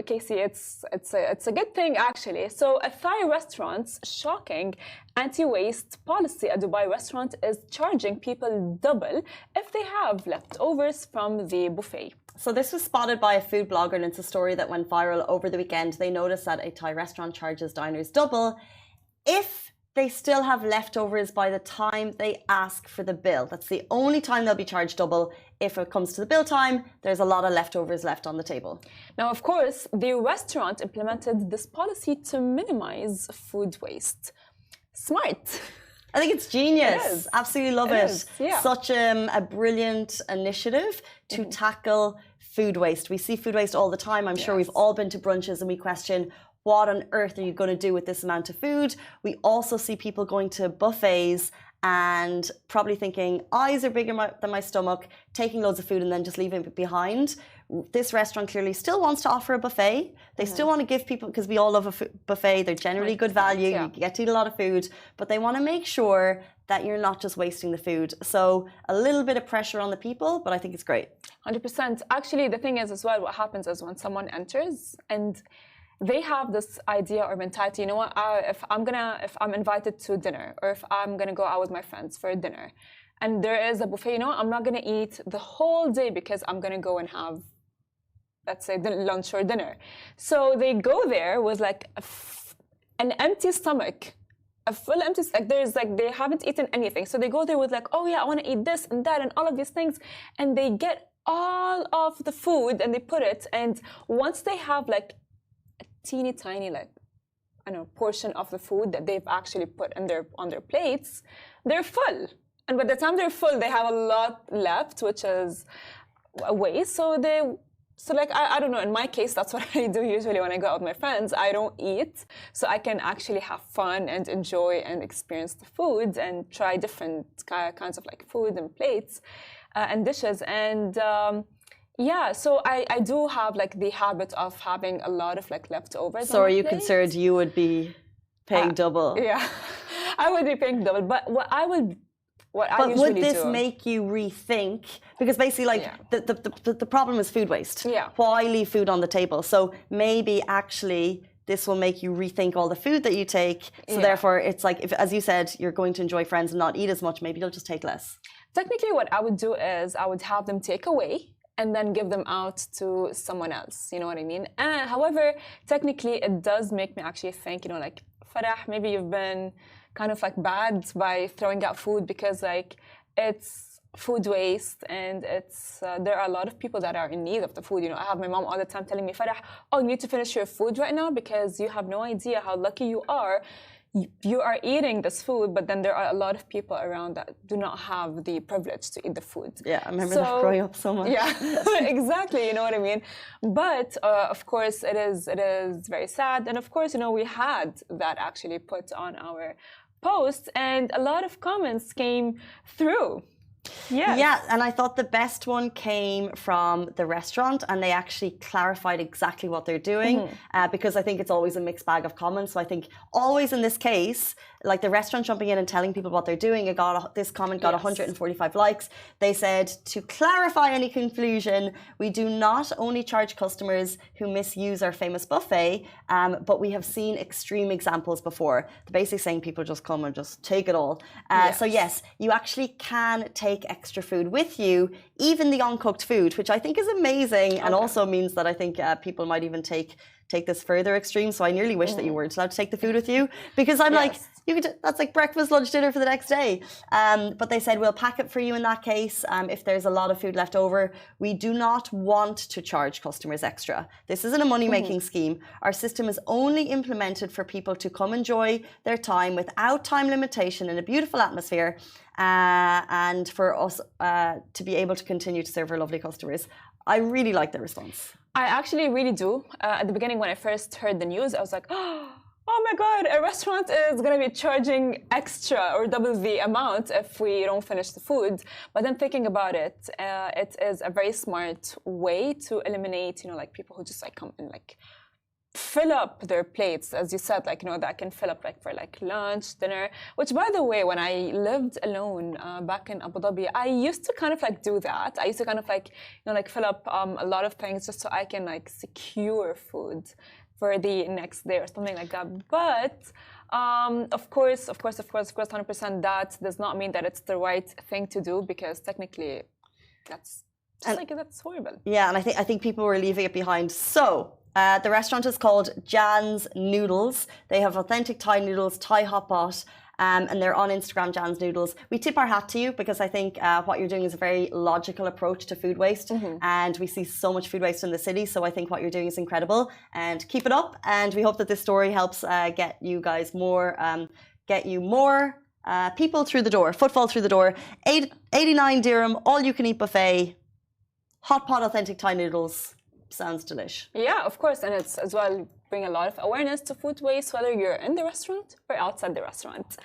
Casey, it's a good thing actually. So a Thai restaurant's shocking anti-waste policy, a Dubai restaurant is charging people double if they have leftovers from the buffet. So this was spotted by a food blogger, and it's a story that went viral over the weekend. They noticed that a Thai restaurant charges diners double if they still have leftovers by the time they ask for the bill. That's the only time they'll be charged double. If it comes to the bill time, there's a lot of leftovers left on the table. Now, of course, the restaurant implemented this policy to minimize food waste. Smart. I think it's genius. It is. Absolutely love it. Yeah. Such a brilliant initiative to tackle food waste. We see food waste all the time. I'm sure we've all been to brunches and we question, what on earth are you going to do with this amount of food? We also see people going to buffets and probably thinking, eyes are bigger than my stomach, taking loads of food and then just leaving it behind. This restaurant clearly still wants to offer a buffet. They still want to give people, because we all love a buffet, they're generally good value, you get to eat a lot of food, but they want to make sure that you're not just wasting the food. So a little bit of pressure on the people, but I think it's great. 100%. Actually, the thing is as well, what happens is when someone enters and they have this idea or mentality, you know what, if I'm invited to dinner, or if I'm gonna go out with my friends for dinner and there is a buffet, you know, I'm not gonna eat the whole day because I'm gonna go and have, let's say, lunch or dinner. So they go there with like an empty stomach, a full empty, like they haven't eaten anything. So they go there with like, oh yeah, I want to eat this and that and all of these things, and they get all of the food and they put it, and once they have like teeny tiny, like, I don't know, portion of the food that they've actually put on their plates, they're full. And by the time they're full, they have a lot left, which is a waste. So like, I don't know, in my case, that's what I do usually when I go out with my friends. I don't eat, so I can actually have fun and enjoy and experience the food and try different kinds of like food and plates and dishes. And yeah, so I do have like the habit of having a lot of like leftovers. So are you concerned you would be paying double? Yeah, I would be paying double. But what I usually would this make you rethink? Because basically, like the problem is food waste. Yeah. Why leave food on the table? So maybe actually this will make you rethink all the food that you take. So therefore, it's like, if, as you said, you're going to enjoy friends and not eat as much, maybe you'll just take less. Technically, what I would do is I would have them take away and then give them out to someone else. You know what I mean? However, technically, it does make me actually think, you know, like, Farah, maybe you've been kind of like bad by throwing out food, because like it's food waste, and it's there are a lot of people that are in need of the food. You know, I have my mom all the time telling me, Farah, oh, you need to finish your food right now because you have no idea how lucky you are. You are eating this food, but then there are a lot of people around that do not have the privilege to eat the food. Yeah, I remember that growing up so much. Yeah, exactly. You know what I mean? But of course, it is very sad. And of course, you know, we had that actually put on our post, and a lot of comments came through. Yes. Yeah, and I thought the best one came from the restaurant, and they actually clarified exactly what they're doing, because I think it's always a mixed bag of comments. So I think always in this case, like the restaurant jumping in and telling people what they're doing, this comment got 145 likes. They said, to clarify any confusion, we do not only charge customers who misuse our famous buffet, but we have seen extreme examples before. They're basically saying people just come and just take it all. So yes, you actually can take extra food with you, even the uncooked food, which I think is amazing, and also means that I think people might even take this further extreme. So I nearly wish that you weren't allowed to take the food with you, because I'm like, you could, that's like breakfast, lunch, dinner for the next day. But they said, we'll pack it for you in that case. If there's a lot of food left over, we do not want to charge customers extra. This isn't a money-making scheme. Our system is only implemented for people to come enjoy their time without time limitation in a beautiful atmosphere, and for us to be able to continue to serve our lovely customers. I really like the response. I actually really do. At the beginning, when I first heard the news, I was like, oh my God, a restaurant is going to be charging extra or double the amount if we don't finish the food. But then thinking about it, it is a very smart way to eliminate, you know, like people who just like come and like fill up their plates, as you said, like, that can fill up like for like lunch, dinner, which by the way, when I lived alone back in Abu Dhabi, I used to kind of like do that. I used to kind of like, like fill up a lot of things just so I can like secure food for the next day or something like that. But of course, 100%, that does not mean that it's the right thing to do, because technically that's just that's horrible. Yeah, and I think people were leaving it behind. So the restaurant is called Jan's Noodles. They have authentic Thai noodles, Thai hot pot, and they're on Instagram, Jan's Noodles. We tip our hat to you, because I think what you're doing is a very logical approach to food waste, and we see so much food waste in the city. So I think what you're doing is incredible, and keep it up. And we hope that this story helps get you guys more, people through the door, footfall through the door. 89 dirham, all you can eat buffet, hot pot authentic Thai noodles. Sounds delish. Yeah, of course, and it's as well bring a lot of awareness to food waste, whether you're in the restaurant or outside the restaurant.